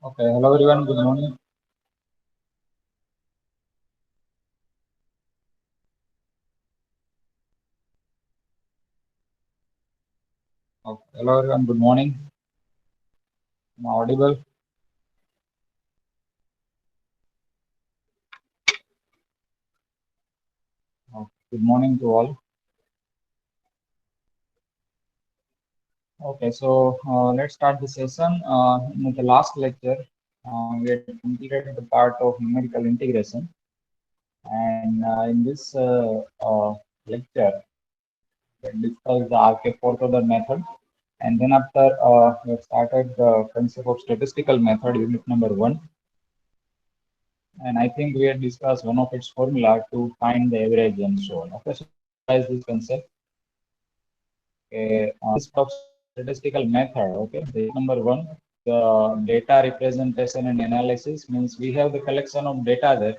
Okay, hello everyone, good morning. Okay, hello everyone, good morning. Am I audible? Okay, good morning to all. Okay, so let's start the session. In the last lecture, we had completed the part of numerical integration, and in this lecture, we had discussed the RK fourth order method, and then after we have started the concept of statistical method, unit number one. And I think we had discussed one of its formula to find the average and so on. Okay, so as this concept, this of statistical method. Okay, the number one, the data representation and analysis means we have the collection of data there,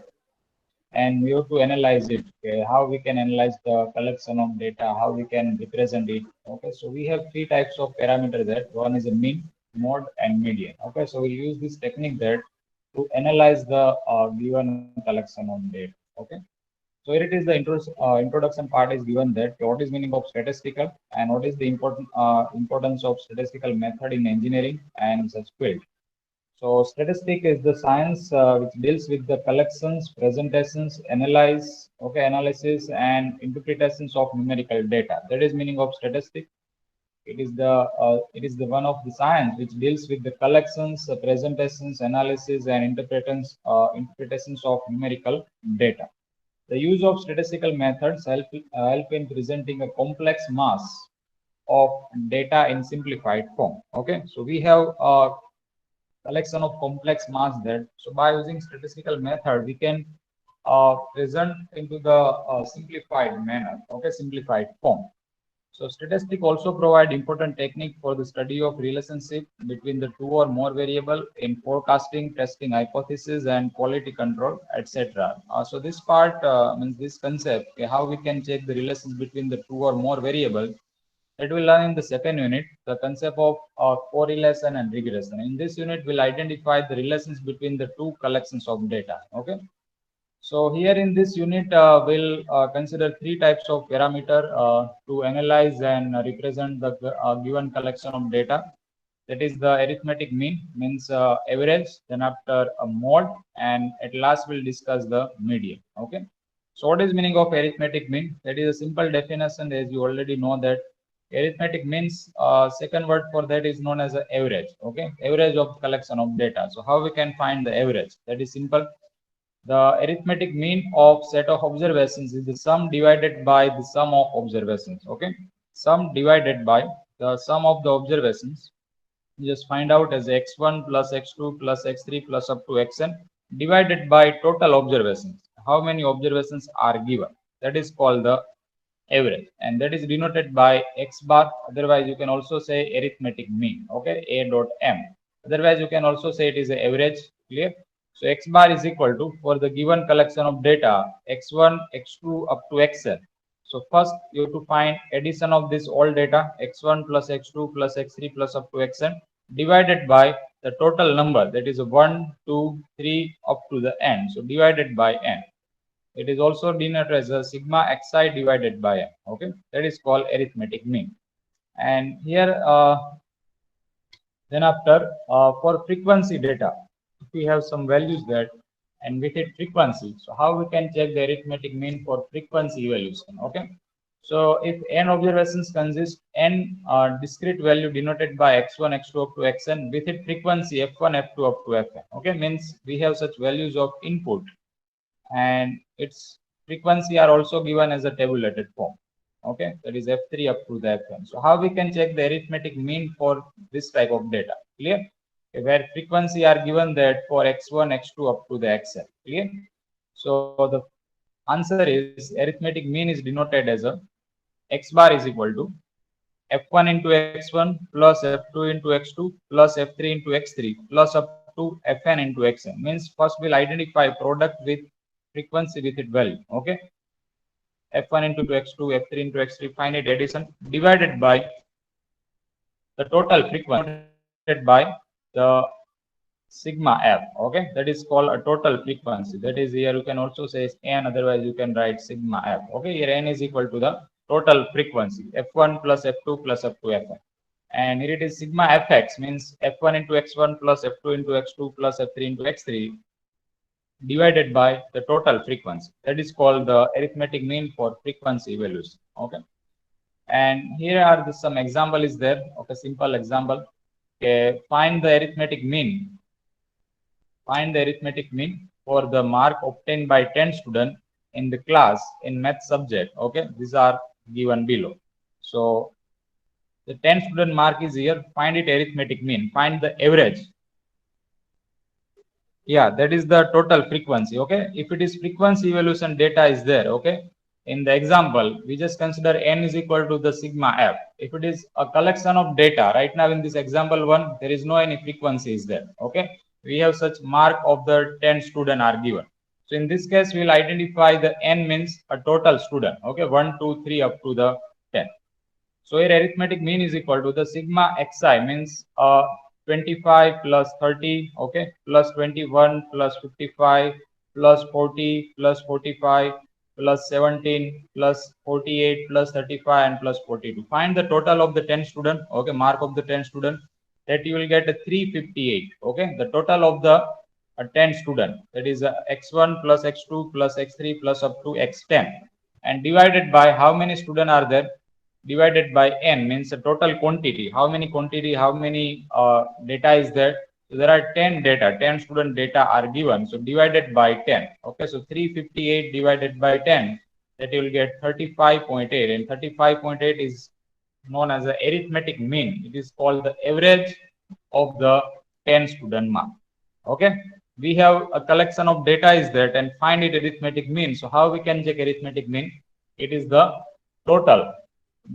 and we have to analyze it. Okay, how we can analyze the collection of data, how we can represent it. Okay, so we have three types of parameter there. One is a mean, mode, and median. Okay, so we use this technique there to analyze the given collection of data. Okay. So here it is the introduction part is given that what is meaning of statistical and what is the importance of statistical method in engineering and such field. So statistic is the science which deals with the collections, presentations, analysis and interpretations of numerical data. That is meaning of statistic. It is the one of the science which deals with the collections, presentations, analysis and interpretations of numerical data. The use of statistical methods help in presenting a complex mass of data in simplified form. Okay, so we have a collection of complex mass there. So by using statistical method, we can present into the simplified manner. Okay, simplified form. So statistics also provide important technique for the study of relationship between the two or more variable in forecasting, testing hypothesis, and quality control, etc. So this part means this concept, okay, how we can check the relations between the two or more variables. That will learn in the second unit, the concept of correlation and regression. In this unit, we'll identify the relations between the two collections of data. Okay. So here in this unit, we'll consider three types of parameter to analyze and represent the given collection of data. That is the arithmetic mean, means average, then after a mode, and at last we'll discuss the median. Okay. So what is meaning of arithmetic mean? That is a simple definition, as you already know that arithmetic means second word for that is known as a average. Okay, average of collection of data. So how we can find the average? That is simple. The arithmetic mean of set of observations is the sum divided by the sum of observations. Okay, sum divided by the sum of the observations. You just find out as x1 plus x2 plus x3 plus up to xn divided by total observations. How many observations are given? That is called the average, and that is denoted by x bar. Otherwise, you can also say arithmetic mean. Okay, a dot m. Otherwise, you can also say it is a average. Clear? So x bar is equal to, for the given collection of data, x1, x2 up to xn. So first you have to find addition of this all data, x1 plus x2 plus x3 plus up to xn, divided by the total number, that is 1, 2, 3 up to the n. So divided by n. It is also denoted as a sigma xi divided by n. Okay, that is called arithmetic mean. And here, then after, for frequency data, if we have some values that and with it frequency, so how we can check the arithmetic mean for frequency evaluation? Okay, so if n observations consist n discrete value denoted by x1, x2 up to xn with it frequency f1, f2 up to fn. Okay, means we have such values of input and its frequency are also given as a tabulated form. Okay, that is f3 up to the fn. So how we can check the arithmetic mean for this type of data? Clear? Okay, where frequency are given that for x1, x2 up to the xn. Clear? So the answer is arithmetic mean is denoted as a x bar is equal to f1 into x1 plus f2 into x2 plus f3 into x3 plus up to fn into xn. Means first we'll identify product with frequency with its value. Okay, f1 into x2, f3 into x3, finite addition divided by the total frequency by the sigma f. Okay, that is called a total frequency. That is, here you can also say n, otherwise you can write sigma f. Okay, here n is equal to the total frequency, f1 plus f2 plus f2 fn. And here it is sigma fx, means f1 into x1 plus f2 into x2 plus f3 into x3 divided by the total frequency. That is called the arithmetic mean for frequency evaluation. Okay, and here are some example is there. Okay, simple example. Okay, find the arithmetic mean. Find the arithmetic mean for the mark obtained by 10 students in the class in math subject. Okay, these are given below. So the 10 student mark is here. Find it arithmetic mean. Find the average. Yeah, that is the total frequency. Okay, if it is frequency evaluation data is there. Okay, in the example we just consider n is equal to the sigma f. If it is a collection of data, right now in this example one there is no any frequency is there. Okay, we have such mark of the 10 student are given. So in this case we will identify the n means a total student. Okay, 1 2 3 up to the 10. So here arithmetic mean is equal to the sigma xi, means 25 plus 30, okay, plus 21 plus 55 plus 40 plus 45 plus 17 plus 48 plus 35 and plus 42. Find the total of the 10 student. Okay, mark of the 10 student, that you will get a 358. Okay, the total of the 10 student, that is x1 plus x2 plus x3 plus up to x10, and divided by how many student are there, divided by n, means the total quantity, how many quantity, how many data is there. So there are 10 data, 10 student data are given, so divided by 10. Okay, so 358 divided by 10, that you will get 35.8, and 35.8 is known as the arithmetic mean. It is called the average of the 10 student mark. Okay, we have a collection of data is that, and find it arithmetic mean. So how we can check arithmetic mean? It is the total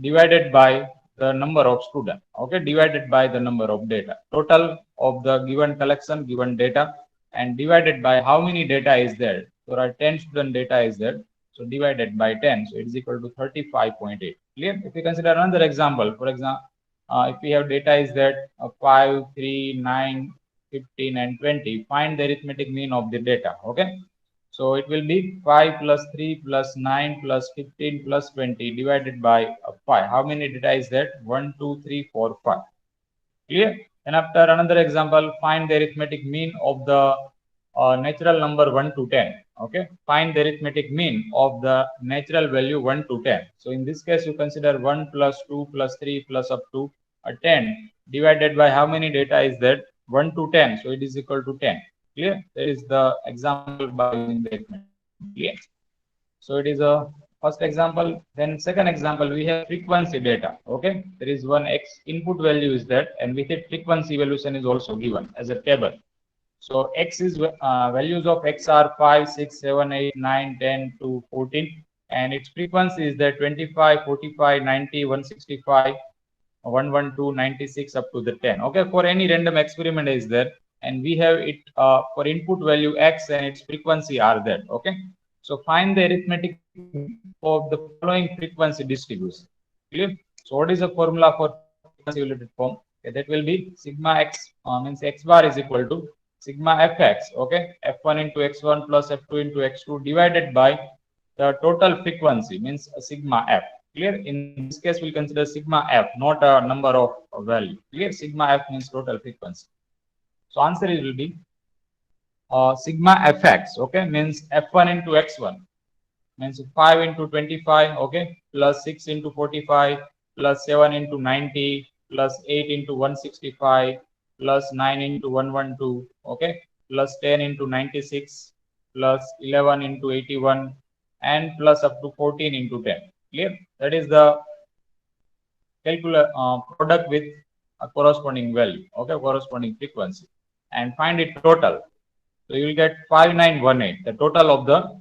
divided by the number of students. Okay, divided by the number of data, total of the given collection, given data, and divided by how many data is there. So there are 10 student data is there, so divided by 10, so it is equal to 35.8. Clear? If we consider another example, for example, if we have data is that 5 3 9 15 and 20, find the arithmetic mean of the data. Okay, so it will be 5 plus 3 plus 9 plus 15 plus 20 divided by 5. How many data is that? 1 2 3 4 5. Clear? And after another example, find the arithmetic mean of the natural number 1 to 10. Okay, find the arithmetic mean of the natural value 1 to 10. So in this case you consider 1 plus 2 plus 3 plus up to 10 divided by how many data is that? 1 to 10, so it is equal to 10. Clear? That is the example by using the arithmetic. Clear? So it is a first example. Then second example, we have frequency data. Okay, there is one x input value is that, and with it frequency evaluation is also given as a table. So x is values of x are 5 6 7 8 9 10 to 14, and its frequency is that 25 45 90 165 112 96 up to the 10. Okay, for any random experiment is there, and we have it for input value x and its frequency are there. Okay, so find the arithmetic of the following frequency distribution. Clear? So what is the formula for frequency related form? Okay, that will be sigma x, means x bar is equal to sigma fx. Okay, f1 into x1 plus f2 into x2 divided by the total frequency, means sigma f. Clear? In this case we'll consider sigma f, not a number of value. Clear? Sigma f means total frequency. So answer is will be sigma fx. Okay, means f1 into x1, means 5 into 25, okay, plus 6 into 45, plus 7 into 90, plus 8 into 165, plus 9 into 112, okay, plus 10 into 96, plus 11 into 81, and plus up to 14 into 10. Clear? That is the product with a corresponding value. Okay, corresponding frequency, and find it total. So you will get 5918, the total of the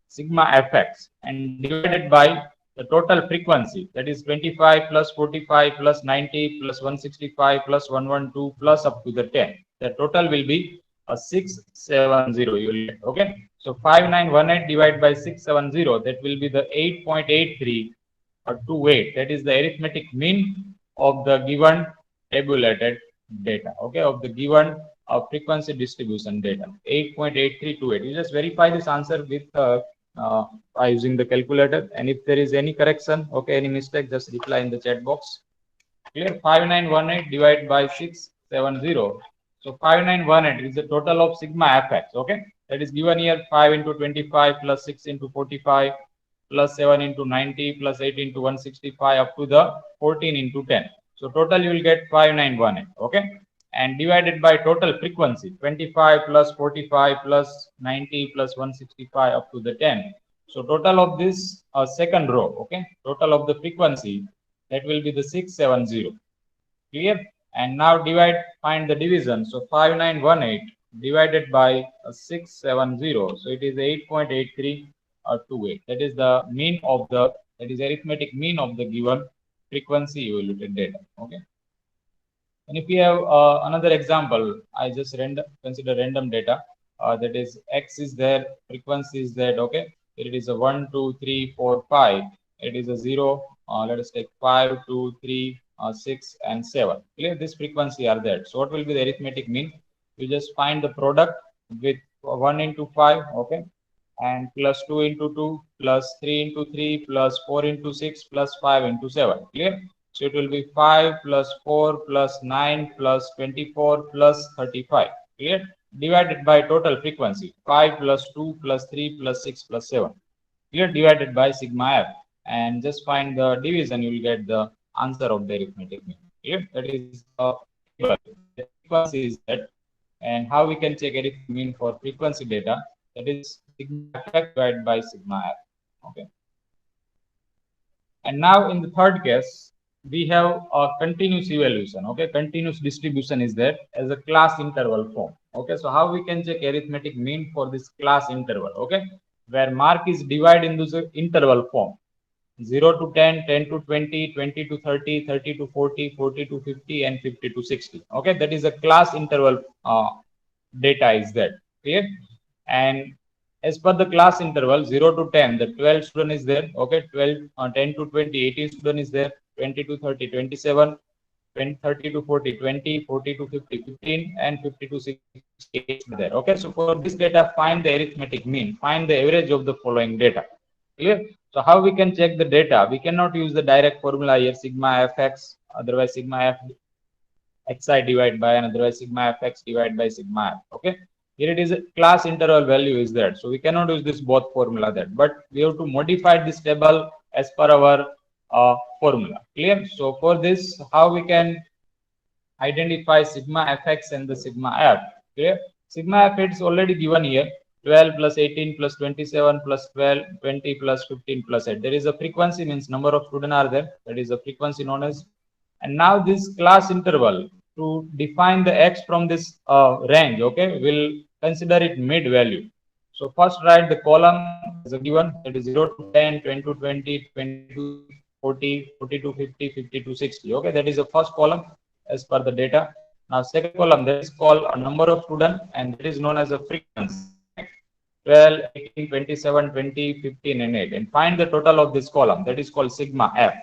sigma fx, and divided by the total frequency, that is 25 plus 45 plus 90 plus 165 plus 112 plus up to the 10. The total will be a 670. You will get. Okay, so 5918 divided by 670, that will be the 8.83 or 28. That is the arithmetic mean of the given tabulated data. Okay, of the given frequency distribution data, 8.8328. You just verify this answer with by using the calculator, and if there is any correction, okay, any mistake, just reply in the chat box. Clear? 5918 divided by 670. So 5918 is the total of sigma fx. Okay, that is given here. 5 into 25 plus 6 into 45 plus 7 into 90 plus 8 into 165 up to the 14 into 10. So total you will get 5918. Okay, and divided by total frequency, 25 plus 45 plus 90 plus 165 up to the 10. So total of this second row, okay, total of the frequency, that will be the 670. Clear? And now find the division. So 5918 divided by 670. So it is 8.8328. That is the mean of that is arithmetic mean of the given frequency evaluated data. Okay. And if you have another example, I just consider random data. That is X is there, frequency is that, okay. It is a 1, 2, 3, 4, 5. It is a 0. Let us take 5, 2, 3, 6, and 7. Clear? This frequency are there. So what will be the arithmetic mean? You just find the product with 1 into 5, okay, and plus 2 into 2, plus 3 into 3, plus 4 into 6, plus 5 into 7. Clear? So it will be 5 plus 4 plus 9 plus 24 plus 35. Clear? Divided by total frequency, 5 plus 2 plus 3 plus 6 plus 7. Clear? Divided by sigma f. And just find the division, you will get the answer of the arithmetic mean. Clear? That is the frequency is that. And how we can check arithmetic mean for frequency data? That is sigma f divided by sigma f. Okay. And now in the third case, we have a continuous evaluation. Okay, continuous distribution is there as a class interval form. Okay, so how we can check arithmetic mean for this class interval? Okay, where mark is divided into the interval form, 0 to 10, 10 to 20, 20 to 30, 30 to 40, 40 to 50, and 50 to 60. Okay, that is a class interval data is that. Clear? And as per the class interval 0 to 10, the 12 student is there. Okay, 12, 10 to 20, 18 student is there. 20 to 30, 27, 20, 30 to 40, 20, 40 to 50, 15, and 50 to 60 there. Okay, so for this data, find the arithmetic mean, find the average of the following data. Clear? So how we can check the data? We cannot use the direct formula here, sigma fx, otherwise sigma f xi divided by, and otherwise sigma fx divided by sigma f. Okay, here it is a class interval value is there, so we cannot use this both formula there, but we have to modify this table as per our formula. Clear? So for this, how we can identify sigma fx and the sigma f? Clear? Sigma f is already given here, 12 plus 18 plus 27 plus 12, 20 plus 15 plus 8. There is a frequency, means number of students are there. That is a frequency known as. And now this class interval, to define the x from this range, okay, will consider it mid value. So first write the column as a given, that is 0 to 10, 20 to 20, 20 to 40, 40 to 50, 50 to 60. Okay, that is the first column as per the data. Now second column, that is called a number of students, and that is known as a frequency. 12, 18, 27, 20, 15, and 8. And find the total of this column, that is called sigma f.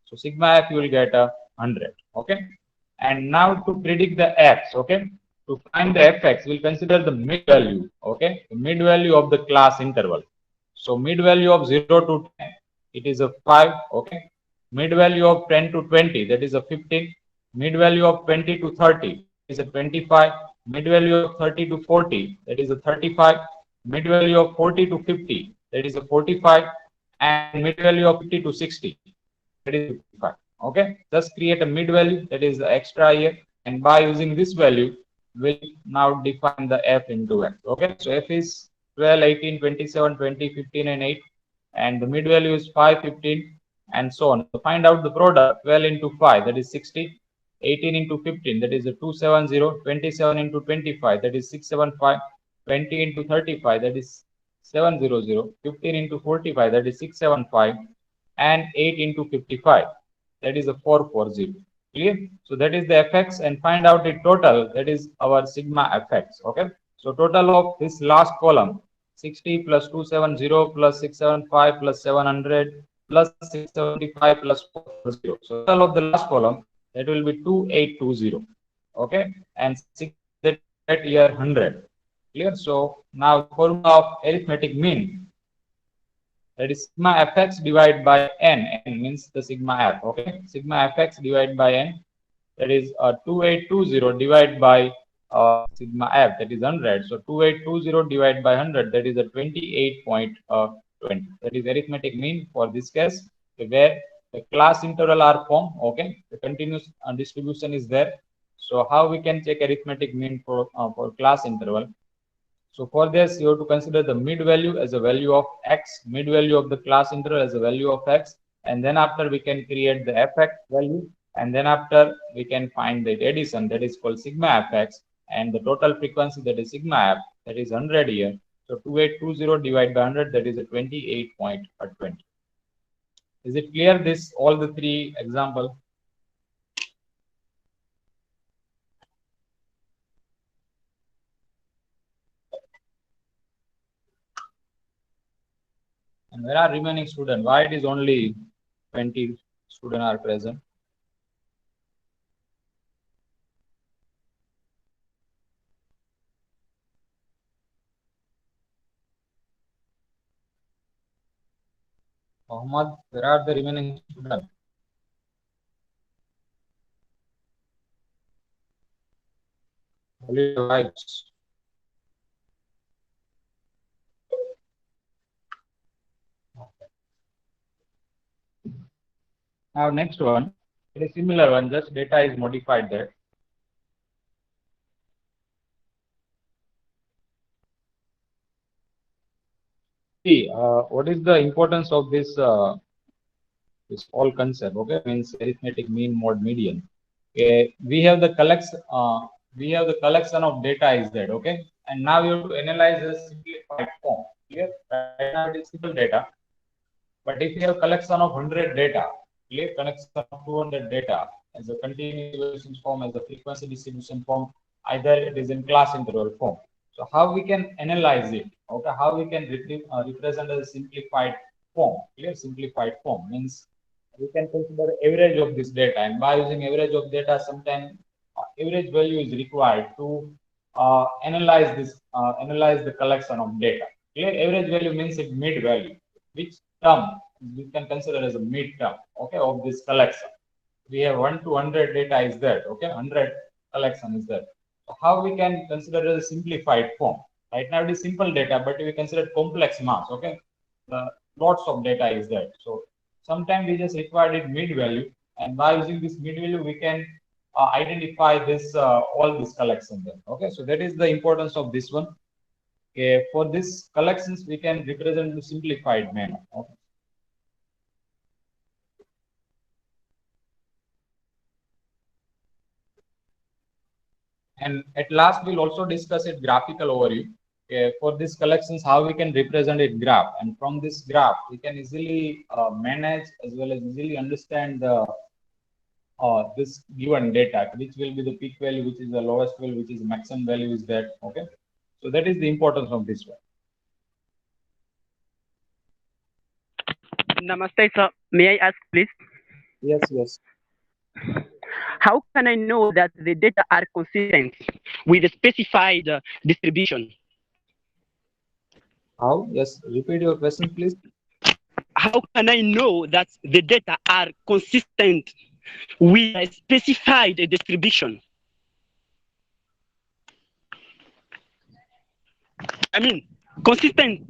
So sigma f you will get a 100. Okay. And now to predict the x, okay, to find the fx, we'll consider the mid value. Okay, the mid value of the class interval. So mid value of 0 to 10, it is a 5. Okay. Mid value of 10 to 20, that is a 15. Mid value of 20 to 30 is a 25. Mid value of 30 to 40, that is a 35. Mid value of 40 to 50, that is a 45. And mid value of 50 to 60, that is 55. Okay, just create a mid value, that is the extra here, and by using this value, we'll now define the f into x. Okay, so f is 12, 18, 27, 20, 15, and 8, and the mid value is 5, 15, and so on. So find out the product. 12 into 5, that is 60. 18 into 15, that is a 270. 27 into 25, that is 675. 20 into 35, that is 700. 15 into 45, that is 675, and 8 into 55, that is a 440. Clear? So that is the fx, and find out the total, that is our sigma fx. Okay, so total of this last column, 60 plus 270 plus 675 plus 700 plus 675 plus 440. So total of the last column, that will be 2820. Okay, and 6, that that year 100. Clear? So now the formula of arithmetic mean, that is sigma fx divided by n. N means the sigma f. Okay, sigma fx divided by n, that is 2820 divided by sigma f, that is 100. So 2820 divided by 100, that is a 28.20. That is arithmetic mean for this case, where the class interval are formed. Okay, the continuous distribution is there. So how we can check arithmetic mean for class interval? So for this, you have to consider the mid value as a value of x, mid value of the class interval as a value of x, and then after we can create the fx value, and then after we can find the addition, that is called sigma fx, and the total frequency, that is sigma f, that is 100 here. So 2820 divided by 100, that is a 28.20. Is it clear, this all the three examples? And where are remaining students? Why it is only 20 students are present? Mohammed, where are the remaining students? Only vibes. Now next one, it is similar one, just data is modified there. See, what is the importance of this whole concept? Okay, means arithmetic mean, mode, median. Okay, we have the collection of data is that. Okay, and now you have to analyze a simplified form. Clear? Right now it is simple data, but if you have collection of 100 data, clear, collection of 200 data as a continuous distribution form, as a frequency distribution form, either it is in class interval form. So how we can analyze it? Okay, how we can represent as a simplified form? Clear, simplified form means we can consider average of this data, and by using average of data, sometimes average value is required to analyze the collection of data. Clear, average value means it mid value, which term we can consider as a mid term, okay, of this collection. We have 1 to 100 data is there, okay, 100 collection is there. So how we can consider as a simplified form? Right now it is simple data, but we consider complex mass, okay. Lots of data is there. So sometimes we just required it mid value, and by using this mid value, we can identify this all this collection there. Okay, so that is the importance of this one. Okay, for this collections, we can represent the simplified manner. Okay. And at last, we'll also discuss it graphical overview. For these collections, how we can represent it graph, and from this graph, we can easily manage as well as easily understand the this given data, which will be the peak value, which is the lowest value, which is maximum value is that. Okay, so that is the importance of this one. Namaste, sir. May I ask, please? Yes, yes. How can I know that the data are consistent with a specified distribution? How? Yes, repeat your question, please. How can I know that the data are consistent with a specified distribution? I mean, consistent.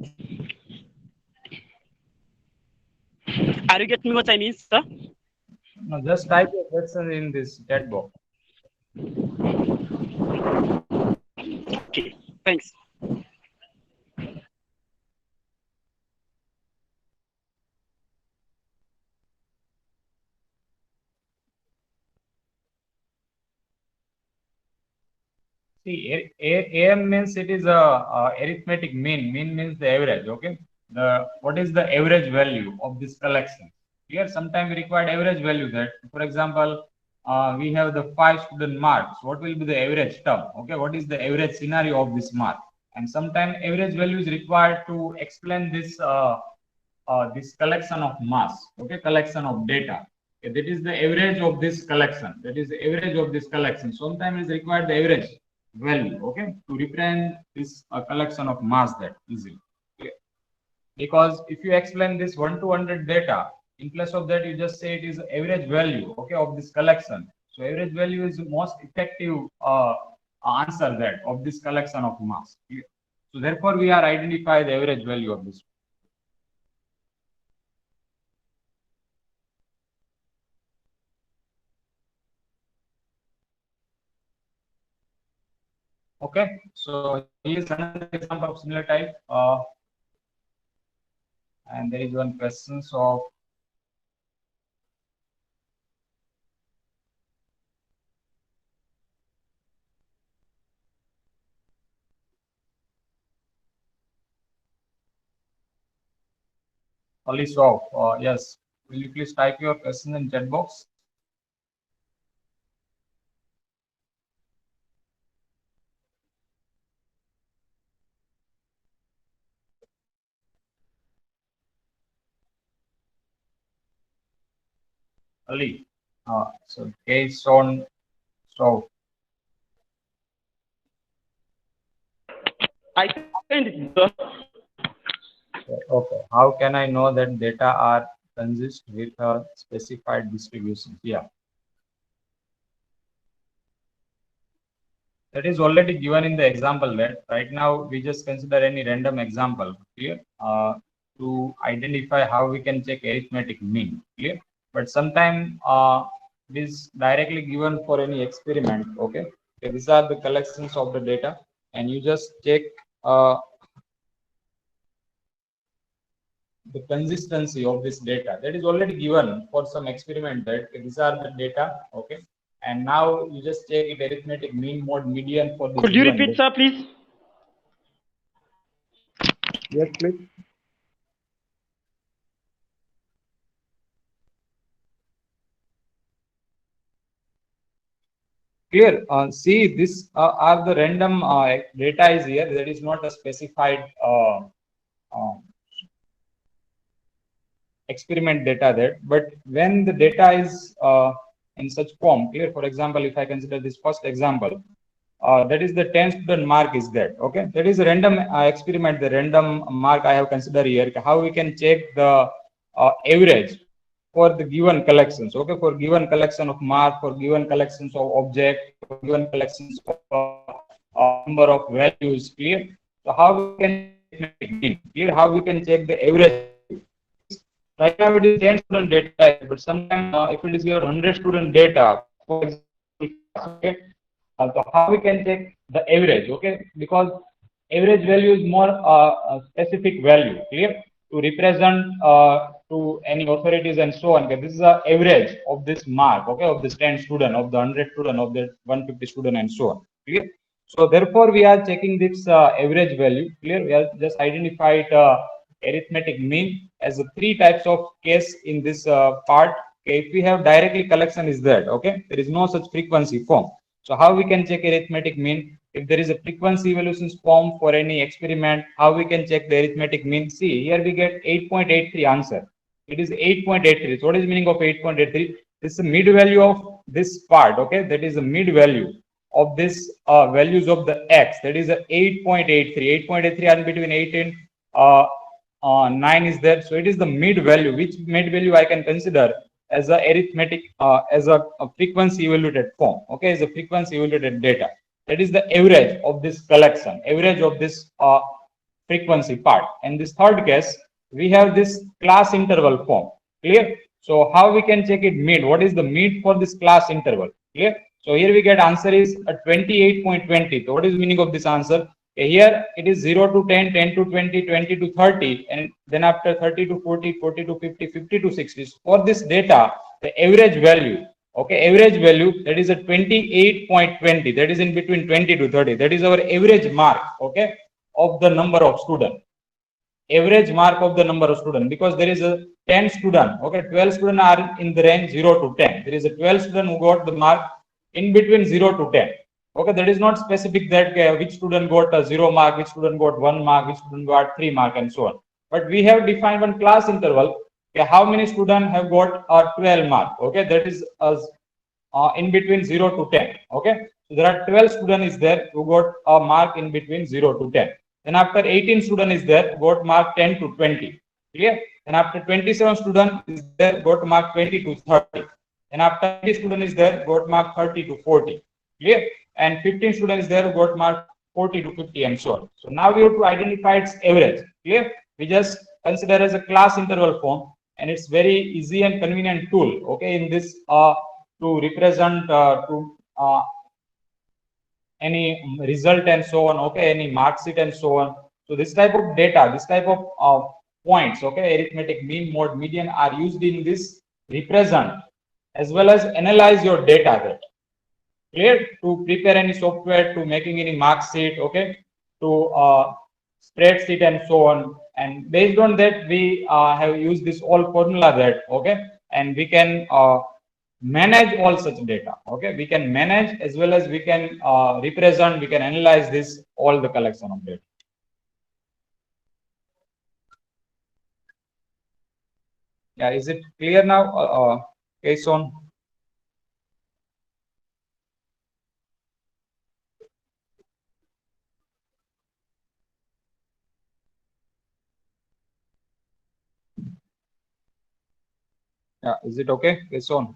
Are you getting what I mean, sir? No, just type your question in this chat box. Okay, thanks. See, AM means it is a arithmetic mean. Mean means the average. Okay. What is the average value of this collection? Here, sometimes we require average value. That, for example, we have the 5 student marks. What will be the average term? Okay. What is the average scenario of this mark? And sometimes average value is required to explain this collection of mass. Okay, collection of data. Okay, that is the average of this collection. That is the average of this collection. Sometimes it is required the average value, okay, to represent this collection of mass that easily. Okay. Because if you explain this 1 to 100 data, in place of that, you just say it is average value, okay, of this collection. So average value is the most effective answer that of this collection of mass. Okay. So therefore, we are identify the average value of this. Okay, so here is another example of similar type. And there is one question of Ali Shaw. Yes, will you please type your question in chat box? Ali. So based on so I send it. Sir. okay. How can I know that data are consist with a specified distribution? Yeah. That is already given in the example that right now we just consider any random example clear to identify how we can check arithmetic mean clear. But sometimes it is directly given for any experiment. Okay. Okay, these are the collections of the data, and you just check the consistency of this data that is already given for some experiment that these are the data. Okay, and now you just check it arithmetic mean mode median for this Could you given repeat, data. sir, please? Yes, please. Clear. See, this are the random data is here. That is not a specified uh, experiment data there. But when the data is in such form, clear. For example, if I consider this first example, that is the 10 student mark is that. Okay, that is a random experiment. The random mark I have considered here. How we can check the average for the given collections. Okay, for given collection of mark, for given collections of object, for given collections of number of values. Clear. So how we can clear how we can check the average. Right now it is 10 student data, but sometimes if it is your 100 student data, for example, okay, so how we can check the average, okay? Because average value is more a specific value, clear? To represent to any authorities and so on. Okay? This is the average of this mark, okay, of this 10 student, of the 100 student, of the 150 student and so on, clear? So therefore, we are checking this average value, clear? We have just identified arithmetic mean as a three types of case in this part. Okay, if we have directly collection is that, okay, there is no such frequency form. So how we can check arithmetic mean? If there is a frequency evolutions form for any experiment, how we can check the arithmetic mean? See, here we get 8.83 answer. It is 8.83. So what is the meaning of 8.83? This is the mid value of this part, okay? That is the mid value of this values of the x. That is a 8.83. 8.83 are between 8 and 9 is there. So it is the mid value. Which mid value I can consider as a arithmetic as a frequency evaluated form, okay, as a frequency evaluated data. That is the average of this collection, average of this frequency part. And this third case, we have this class interval form, clear? So how we can check it mid? What is the mid for this class interval, clear? So here we get answer is a 28.20. So what is the meaning of this answer? Here it is 0 to 10, 10 to 20, 20 to 30, and then after 30 to 40, 40 to 50, 50 to 60. For this data, the average value, okay, average value, that is a 28.20. That is in between 20 to 30. That is our average mark, okay, of the number of students. Average mark of the number of students, because there is a 10 student, okay, 12 students are in the range 0 to 10. There is a 12 student who got the mark in between 0 to 10. Okay, that is not specific that which student got a 0 mark, which student got 1 mark, which student got 3 mark, and so on. But we have defined one class interval. Okay, how many students have got 12 mark? Okay, that is in between 0 to 10. Okay, So there are 12 students is there who got a mark in between 0 to 10. Then after 18 students is there got mark 10 to 20. Clear? Then after 27 students is there got mark 20 to 30. Then after 20 students is there got mark 30 to 40. Clear? And 15 students is there got mark 40 to 50 and so on. So now we have to identify its average. Clear? We just consider as a class interval form, and it's very easy and convenient tool. Okay, in this to represent any result and so on. Okay, any mark sheet and so on. So this type of data, this type of points, okay, arithmetic mean, mode, median are used in this represent as well as analyze your data. That clear? To prepare any software, to making any mark sheet, okay, to spreadsheet and so on. And based on that, we have used this all formula that, okay, and we can manage all such data. Okay, we can manage as well as we can represent, we can analyze this all the collection of data. Yeah, is it clear now, Kason? Yeah, is it okay, Kason?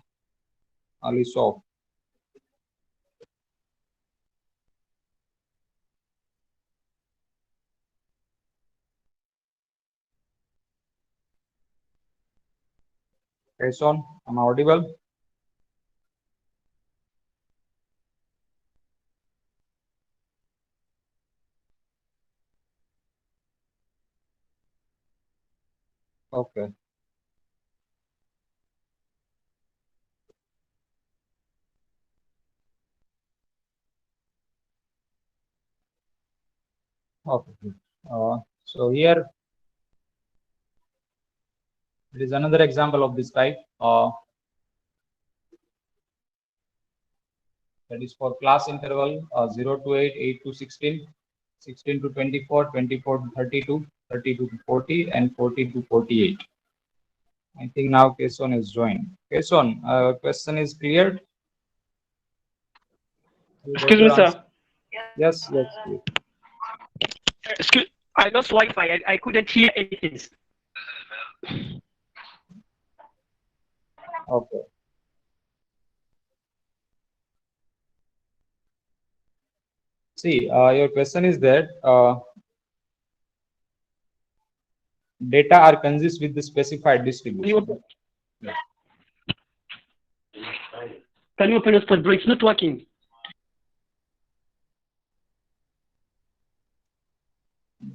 Ali Soft. Kason, am I audible? Okay. Okay. So here it is another example of this type. That is for class interval 0 to 8, 8 to 16, 16 to 24, 24 to 32, 32 to 40, and 40 to 48. I think now Kason is joined. Kason, question is cleared? Excuse me, sir. Yes, yes. Excuse, I lost Wi-Fi. I couldn't hear anything. Okay. See, your question is that data are consist with the specified distribution. Can you open your spot, bro? It's not working.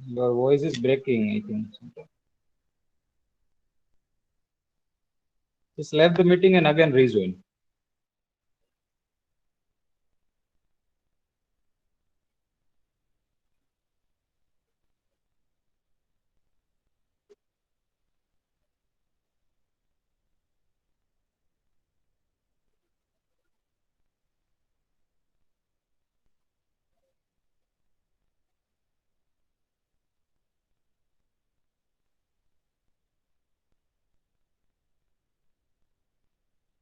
Your voice is breaking, I think. Just left the meeting and again rejoin.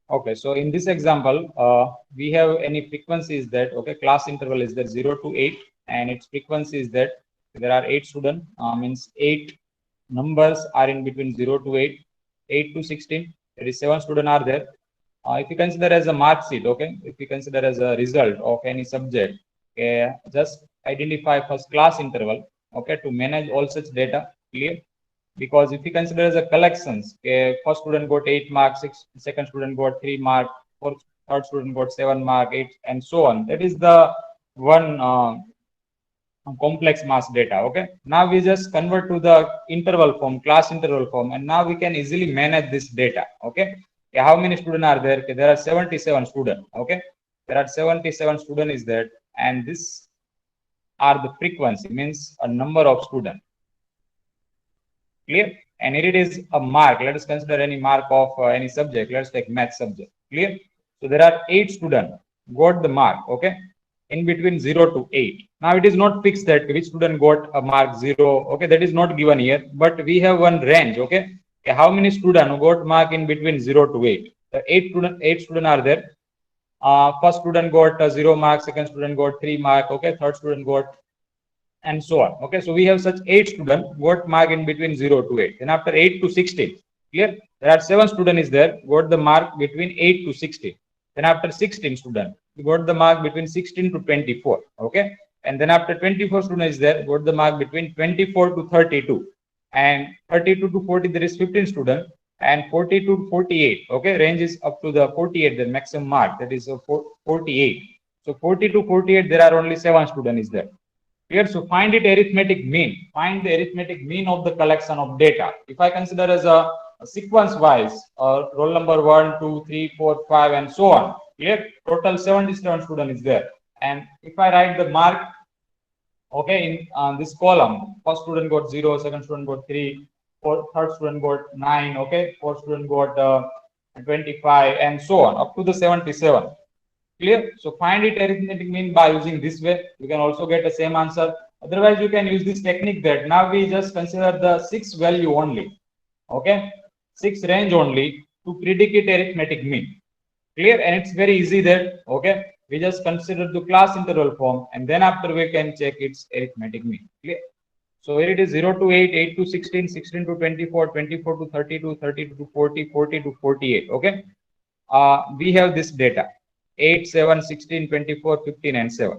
Okay, so in this example, we have any frequencies that, okay, class interval is there 0 to 8, and its frequency is that there are 8 students, means 8 numbers are in between 0 to 8, 8 to 16, there is 7 students are there. If you consider as a mark sheet, okay, if you consider as a result of any subject, okay, just identify first class interval, okay, to manage all such data, clear? Because if you consider as a collections, okay, first student got 8 marks, second student got 3 marks, third student got 7 marks, 8, and so on. That is the one complex mass data. Okay, now we just convert to the interval form, class interval form, and now we can easily manage this data. Okay, how many students are there? Okay, there are 77 students. Okay, there are 77 students is there, and this are the frequency, means a number of students. Clear? And here it is a mark. Let us consider any mark of any subject. Let's take math subject. Clear? So there are 8 students got the mark. Okay, in between 0 to 8. Now it is not fixed that which student got a mark 0. Okay, that is not given here, but we have one range. Okay, how many students got mark in between 0 to 8? The 8 students are there. First student got 0 mark, second student got 3 mark, okay, third student got, and so on. Okay, so we have such 8 students got mark in between 0 to 8. Then after 8 to 16, clear, there are 7 students is there got the mark between 8 to 16. Then after 16 student we got the mark between 16 to 24. Okay, and then after 24 students is there got the mark between 24 to 32, and 32 to 40 there is 15 students, and 42 to 48, okay, range is up to the 48, the maximum mark, that is 48. So 40 to 48 there are only 7 students is there. Here, so find it arithmetic mean. Find the arithmetic mean of the collection of data. If I consider as a sequence wise, roll number 1, 2, 3, 4, 5, and so on. Here, total 77 student is there. And if I write the mark, okay, in this column, first student got 0, second student got 3, third student got 9, okay, fourth student got 25, and so on, up to the 77. Clear? So find it arithmetic mean by using this way. You can also get the same answer. Otherwise, you can use this technique that now we just consider the 6 value only. Okay, 6 range only to predict it arithmetic mean. Clear? And it's very easy there. Okay, we just consider the class interval form, and then after we can check its arithmetic mean. Clear? So here it is 0 to 8, 8 to 16, 16 to 24, 24 to 32, 32 to 40, 40 to 48. Okay, we have this data. 8, 7, 16, 24, 15, and 7.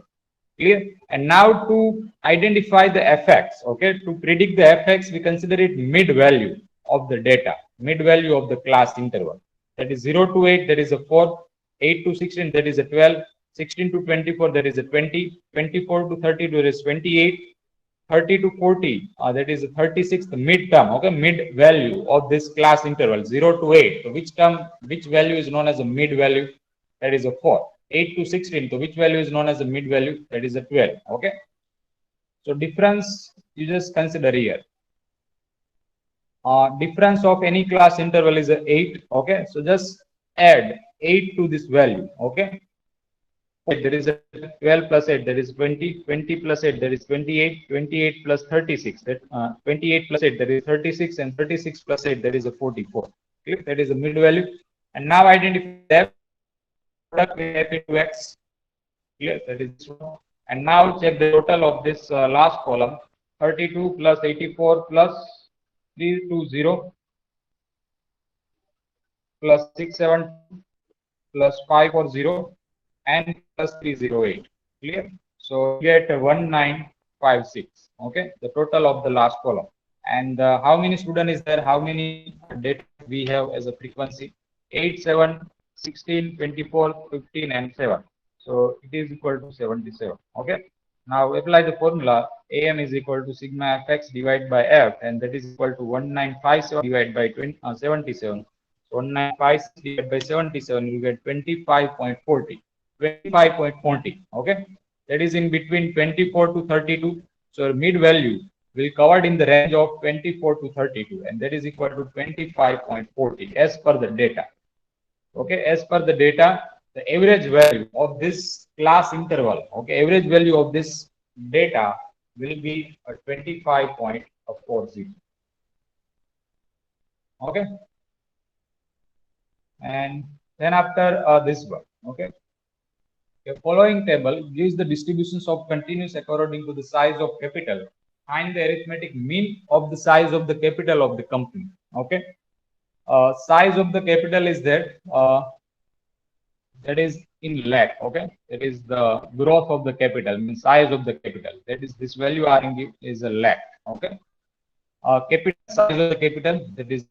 Clear? And now to identify the effects, okay, to predict the effects, we consider it mid value of the data, mid value of the class interval. That is 0 to 8, that is a 4, 8 to 16, that is a 12, 16 to 24, that is a 20, 24 to 30, that is 28, 30 to 40, that is a 36, the mid term, okay, mid value of this class interval, 0 to 8. So which value is known as a mid value? That is a 4. 8 to 16, so which value is known as a mid value? That is a 12. Okay, so difference you just consider here. Difference of any class interval is a 8. Okay, so just add 8 to this value. Okay, there is a 12 plus 8, that is 20, 20 plus 8, that is 28, 28 plus 36, that 28 plus 8, that is 36, and 36 plus 8, that is a 44. Okay, that is a mid value. And now identify that product with f into x. Clear? That is one. And now check the total of this last column. 32 plus 84 plus 320 plus 67 plus 540 and plus 308. Clear? So get 1956. Okay, the total of the last column. And how many student is there? How many data we have as a frequency? 8, 7, 16, 24, 15, and 7. So it is equal to 77. Okay. Now apply the formula. AM is equal to sigma fx divided by f, and that is equal to 1957 divided by 77. So 1956 divided by 77, you get 25.40. 25.40. Okay. That is in between 24 to 32. So mid value will covered in the range of 24 to 32, and that is equal to 25.40 as per the data. Okay, as per the data, the average value of this class interval, okay, average value of this data will be 25.40. Okay, and then after this one, okay, the following table gives the distributions of continuous according to the size of capital. Find the arithmetic mean of the size of the capital of the company. Okay, size of the capital is that is in lakh. Okay, that is the growth of the capital, means size of the capital. That is this value are in is a lakh. Okay, capital size of the capital, that is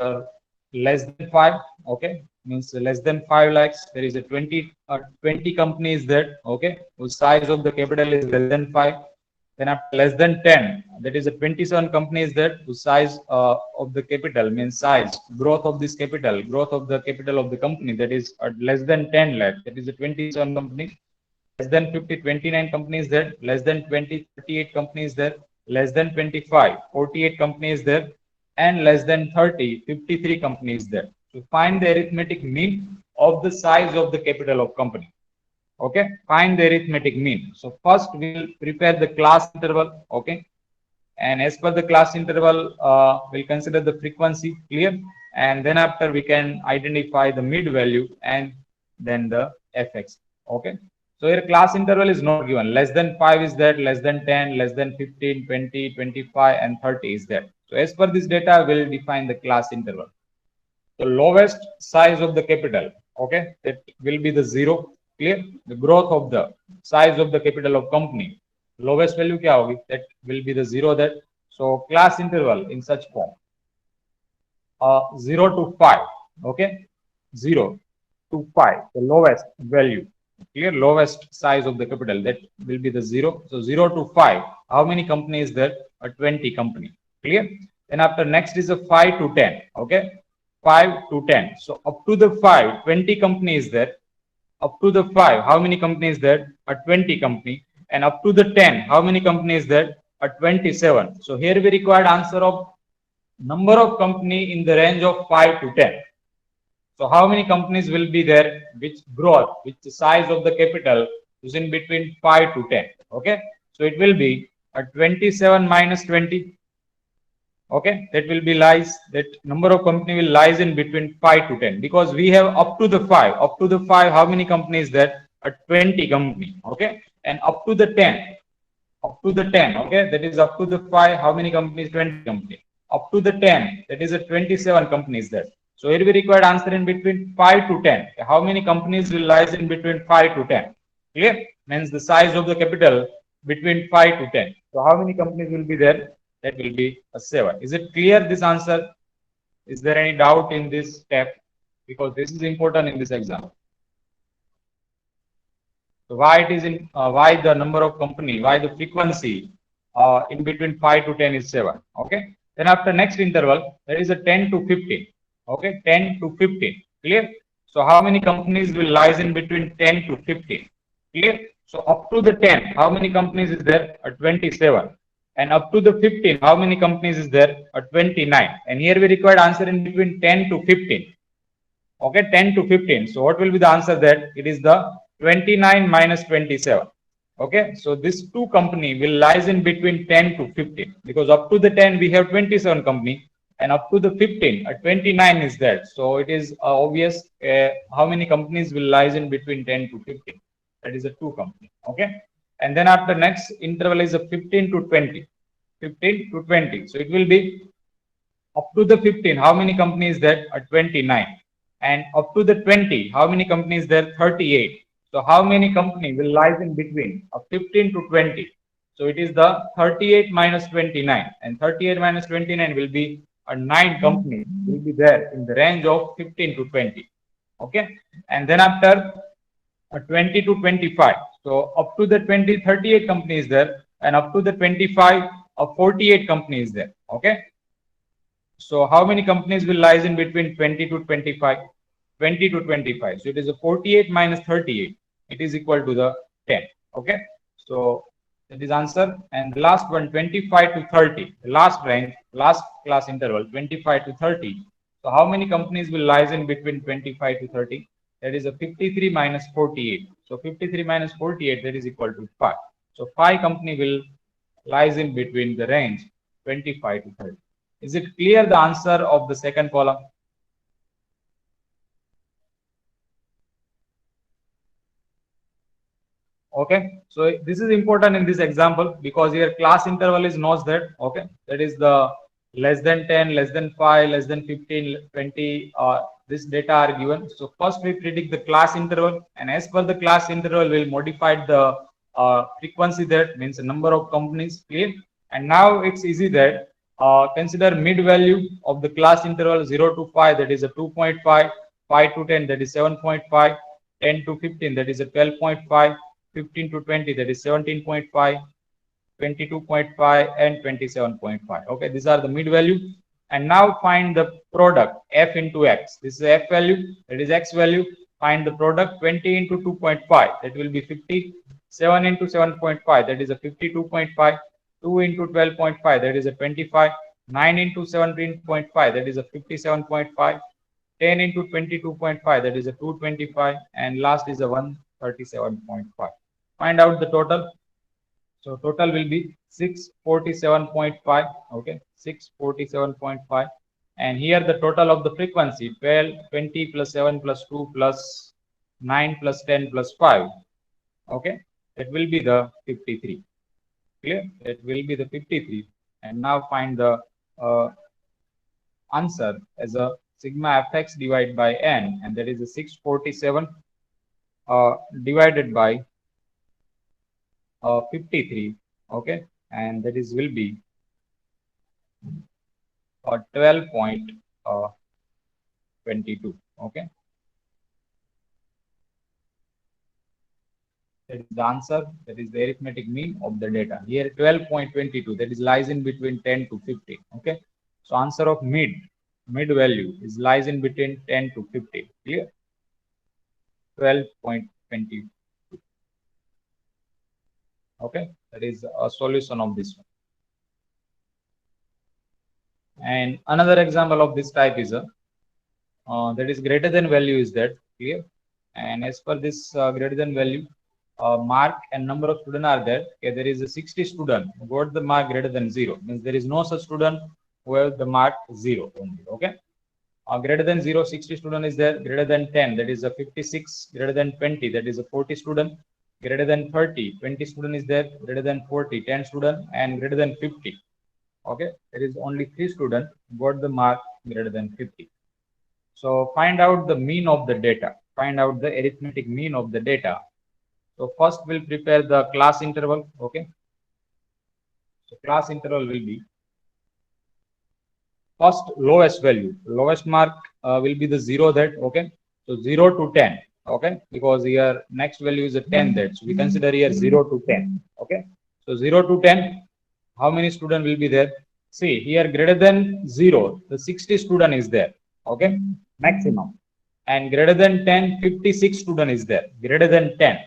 less than 5. Okay, means less than 5 lakhs. There is a 20 companies there. Okay, whose size of the capital is less than 5. Then after less than 10, that is a 27 companies there whose size of the capital, means size, growth of this capital, growth of the capital of the company, that is less than 10 lakh. That is a 27 companies. Less than 50, 29 companies there. Less than 20, 38 companies there. Less than 25, 48 companies there. And less than 30, 53 companies there. To find the arithmetic mean of the size of the capital of company. Okay, find the arithmetic mean. So first we'll prepare the class interval. Okay, and as per the class interval, we'll consider the frequency. Clear? And then after we can identify the mid value and then the fx. Okay. So here class interval is not given. Less than 5 is there, less than 10, less than 15, 20, 25, and 30 is there. So as per this data, we'll define the class interval. The lowest size of the capital, okay, that will be the 0. Clear? The growth of the size of the capital of company. Lowest value kya hogi? That will be the 0 there. So class interval in such form. 0 to 5, okay, 0 to 5, the lowest value, clear, lowest size of the capital, that will be the 0. So 0 to 5, how many companies there? A 20 company, clear. Then after next is a 5 to 10, okay, 5 to 10. So up to the 5, 20 companies there. Up to the 5, how many companies there? A 20 company. And up to the 10, how many companies there? A 27. So here we required answer of number of company in the range of 5 to 10. So how many companies will be there? Which growth, which size of the capital is in between 5 to 10. Okay. So it will be a 27 minus 20. Okay. That will be lies. That number of company will lies in between 5 to 10, because we have up to the 5. Up to the 5, how many companies there? A 20 company. Okay. And up to the 10. Up to the 10. Okay. That is up to the 5. How many companies? 20 companies. Up to the 10. That is a 27 companies there. So here we required answer in between 5 to 10. How many companies will lies in between 5 to 10? Clear? Means the size of the capital between 5 to 10. So how many companies will be there? That will be a 7. Is it clear, this answer? Is there any doubt in this step? Because this is important in this exam. So why it is in why the number of company, why the frequency in between 5 to 10 is 7. Okay. Then after next interval, there is a 10 to 15. Okay, 10 to 15. Clear? So how many companies will lies in between 10 to 15? Clear? So up to the 10, how many companies is there? A 27. And up to the 15, how many companies is there? A 29. And here we required answer in between 10 to 15. Okay, 10 to 15. So what will be the answer there? It is the 29 minus 27. Okay, so this two company will lies in between 10 to 15, because up to the 10 we have 27 company, and up to the 15 29 is there. So it is obvious how many companies will lies in between 10 to 15. That is a two company. Okay, and then after next interval is a 15 to 20. 15 to 20. So it will be up to the 15, how many companies there? 29. And up to the 20, how many companies there? 38. So how many company will lies in between of 15 to 20? So it is the 38 minus 29, and 38 minus 29 will be a 9 companies will be there in the range of 15 to 20. Okay. And then after 20 to 25. So up to the 20, 38 companies there, and up to the 25 of 48 companies there. Okay. So how many companies will lies in between 20 to 25? 20 to 25. So it is a 48 minus 38. It is equal to the 10. Okay. So that is answer. And the last one, 25 to 30. The last range, last class interval, 25 to 30. So how many companies will lies in between 25 to 30? That is a 53 minus 48. So 53 minus 48, that is equal to 5. So 5 company will lies in between the range 25 to 30. Is it clear the answer of the second column? Okay, so this is important in this example, because here class interval is knows that. Okay, that is the less than 10, less than 5, less than 15, 20. This data are given. So first we predict the class interval, and as per the class interval, we'll modify the frequency, that means the number of companies. Clear? And now it's easy that consider mid value of the class interval 0 to 5, that is a 2.5, 5 to 10, that is 7.5, 10 to 15, that is a 12.5, 15 to 20, that is 17.5, 22.5, and 27.5. Okay, these are the mid value. And now find the product f into x. This is f value, that is x value. Find the product 20 into 2.5, that will be 50. 7 into 7.5, that is a 52.5. 2 into 12.5, that is a 25. 9 into 17.5, that is a 57.5. 10 into 22.5, that is a 225. And last is a 137.5. Find out the total. So total will be 647.5. Okay, 647.5. And here the total of the frequency 12, 20 plus 7 plus 2 plus 9 plus 10 plus 5. Okay, that will be the 53. Clear? That will be the 53. And now find the answer as a sigma fx divided by n, and that is a 647 divided by 53. Okay, and that is will be 12.22. Okay, that is the answer. That is the arithmetic mean of the data. Here 12.22, that is lies in between 10 to 15. Okay, so answer of mid value is lies in between 10 to 15. Clear? 12.20. Okay, that is a solution of this one. And another example of this type is a that is greater than value is that. Clear? And as per this greater than value, mark and number of students are there. Okay, there is a 60 student who got the mark greater than 0. Means there is no such student who have the mark 0 only. Okay, greater than 0, 60 student is there. Greater than 10, that is a 56. Greater than 20, that is a 40 student. Greater than 30, 20 student is there. Greater than 40, 10 student, and greater than 50. Okay, there is only 3 students got the mark greater than 50. So find out the mean of the data. Find out the arithmetic mean of the data. So first we'll prepare the class interval. Okay, so class interval will be first lowest value. Lowest mark will be the 0 that. Okay, so 0 to 10. Okay, because here next value is a 10 that. So we consider here 0 to 10. Okay, so 0 to 10. How many student will be there? See here greater than 0, the 60 student is there. Okay, maximum. And greater than 10, 56 student is there. Greater than 10.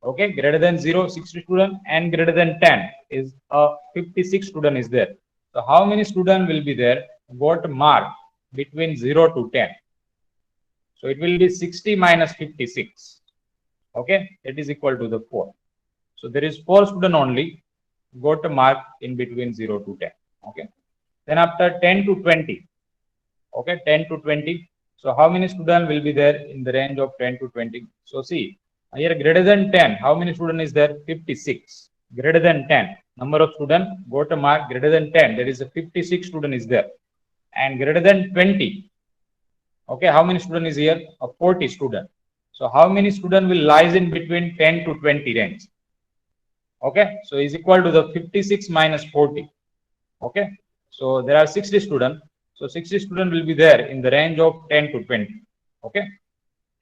Okay, greater than 0, 60 student, and greater than 10 is 56 student is there. So how many student will be there got mark between 0 to 10? So it will be 60 minus 56. Okay, it is equal to the 4. So there is 4 student only got a mark in between 0 to 10. Okay, then after 10 to 20. Okay, 10 to 20. So how many students will be there in the range of 10 to 20? So see, here greater than 10, how many students is there? 56. Greater than 10, number of students got a mark greater than 10, there is a 56 student is there. And greater than 20, okay, how many student is here? A 40 student. So how many student will lies in between 10 to 20 range? Okay, so is equal to the 56 minus 40. Okay, so there are 60 students. So 60 students will be there in the range of 10 to 20. Okay,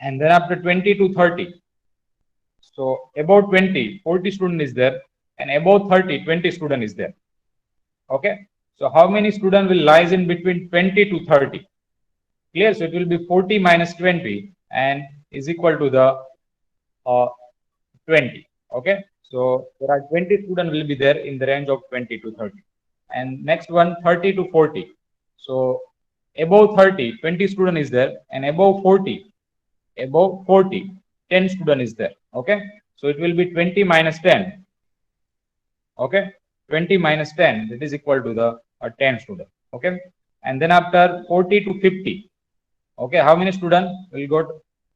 and then after 20 to 30. So about 20, 40 student is there, and about 30, 20 student is there. Okay, so how many student will lies in between 20 to 30? Clear? So it will be 40 minus 20 and is equal to the 20. Okay, so there are 20 students will be there in the range of 20 to 30. And next one, 30 to 40. So above 30, 20 student is there, and above 40, 10 student is there. Okay, so it will be 20 minus 10. Okay, 20 minus 10, that is equal to the 10 student. Okay, and then after 40 to 50. Okay, how many students will got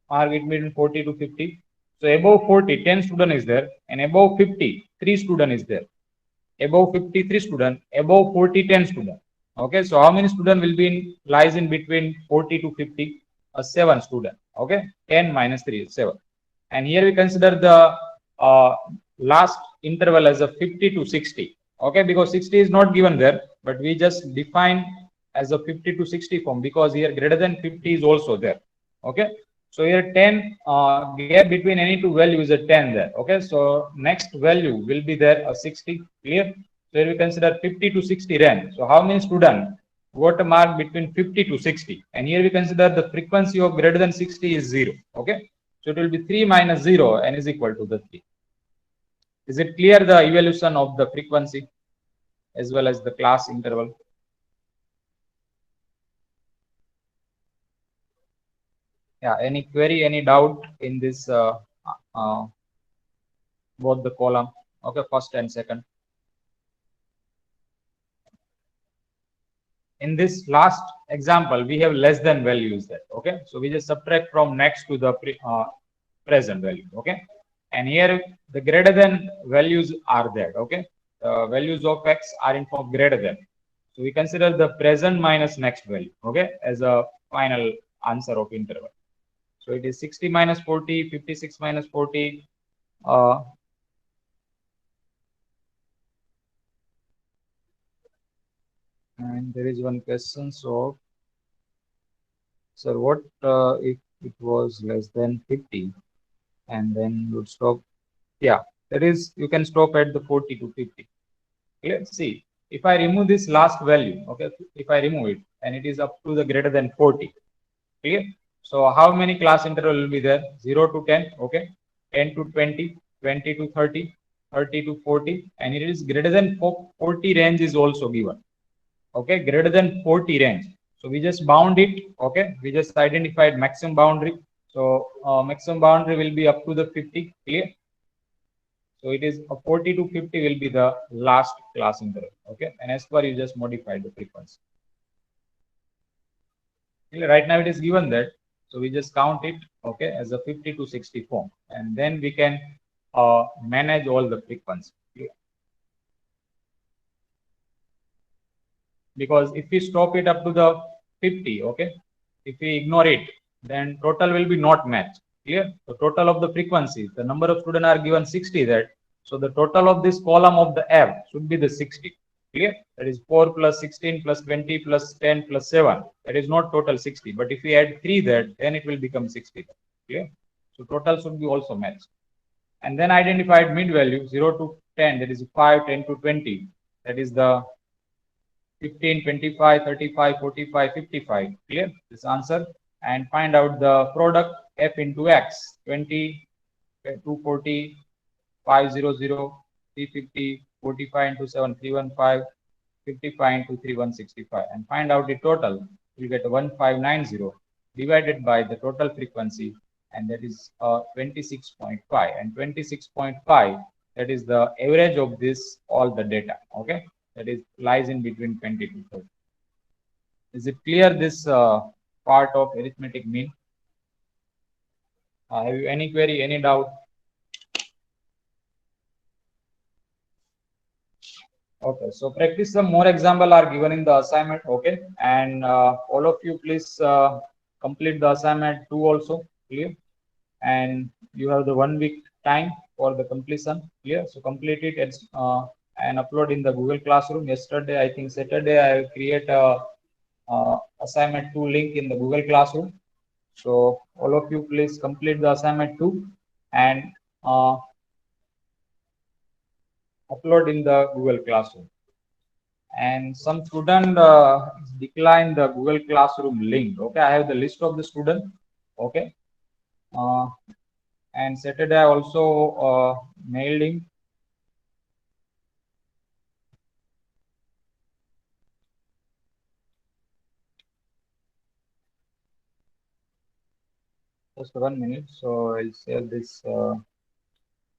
mark between 40 to 50? So above 40, 10 student is there, and above 50, 3 student is there. Above 53 student, above 40, 10 student. Okay, so how many student will be in lies in between 40 to 50? 7 student. Okay, 10 minus 3 is 7. And here we consider the last interval as a 50 to 60. Okay, because 60 is not given there, but we just define as a 50 to 60 form because here greater than 50 is also there. Okay, so here 10 gap between any two values is a 10 there. Okay, so next value will be there a 60. Clear? So here we consider 50 to 60 range. So how many students got a mark between 50 to 60? And here we consider the frequency of greater than 60 is 0. Okay, so it will be 3 minus 0 and is equal to the 3. Is it clear the evaluation of the frequency as well as the class interval? Yeah, any query, any doubt in this both the column? Okay, first and second. In this last example, we have less than values there. Okay, so we just subtract from next to the present value. Okay, and here the greater than values are there. Okay, the values of x are in form greater than. So we consider the present minus next value. Okay, as a final answer of interval. So it is 60 minus 40, 56 minus 40. And there is one question. So, sir, what if it was less than 50 and then you would stop? Yeah, that is, you can stop at the 40 to 50. Let's see. If I remove this last value, okay, if I remove it and it is up to the greater than 40, clear? So how many class interval will be there? 0 to 10, okay, 10 to 20, 20 to 30, 30 to 40, and it is greater than 40 range is also given. Okay, greater than 40 range. So we just bound it. Okay, we just identified maximum boundary. So maximum boundary will be up to the 50. Clear? So it is a 40 to 50 will be the last class interval. Okay, and as far you just modified the frequency. Right now it is given that, so we just count it, okay, as a 50 to 60 form, and then we can manage all the frequency. Because if we stop it up to the 50, okay, if we ignore it, then total will be not matched. Clear? The total of the frequencies, the number of students are given 60 there. So the total of this column of the F should be the 60. Clear? That is 4 plus 16 plus 20 plus 10 plus 7. That is not total 60. But if we add 3 there, then it will become 60. Clear? So total should be also matched. And then identified mid value 0 to 10, that is 5, 10 to 20. That is the 15, 25, 35, 45, 55. Clear this answer? And find out the product f into x. 20, 240, 500, 350, 45 into 7, 315, 55 into 3, 165. And find out the total. You get 1590 divided by the total frequency, and that is 26.5. And 26.5, that is the average of this all the data. Okay, that is lies in between 20 to 30. Is it clear this part of arithmetic mean? Have you any query, any doubt? Okay, so practice some more example are given in the assignment. Okay, and all of you please complete the assignment 2 also. Clear? And you have the 1 week time for the completion. Clear? So complete it and upload in the Google Classroom. Yesterday, I think Saturday, I create a assignment 2 link in the Google Classroom. So all of you please complete the assignment 2 and upload in the Google Classroom. And some student decline the Google Classroom link. Okay, I have the list of the student. Okay, and Saturday I also mailed him. Just 1 minute. So I'll share this.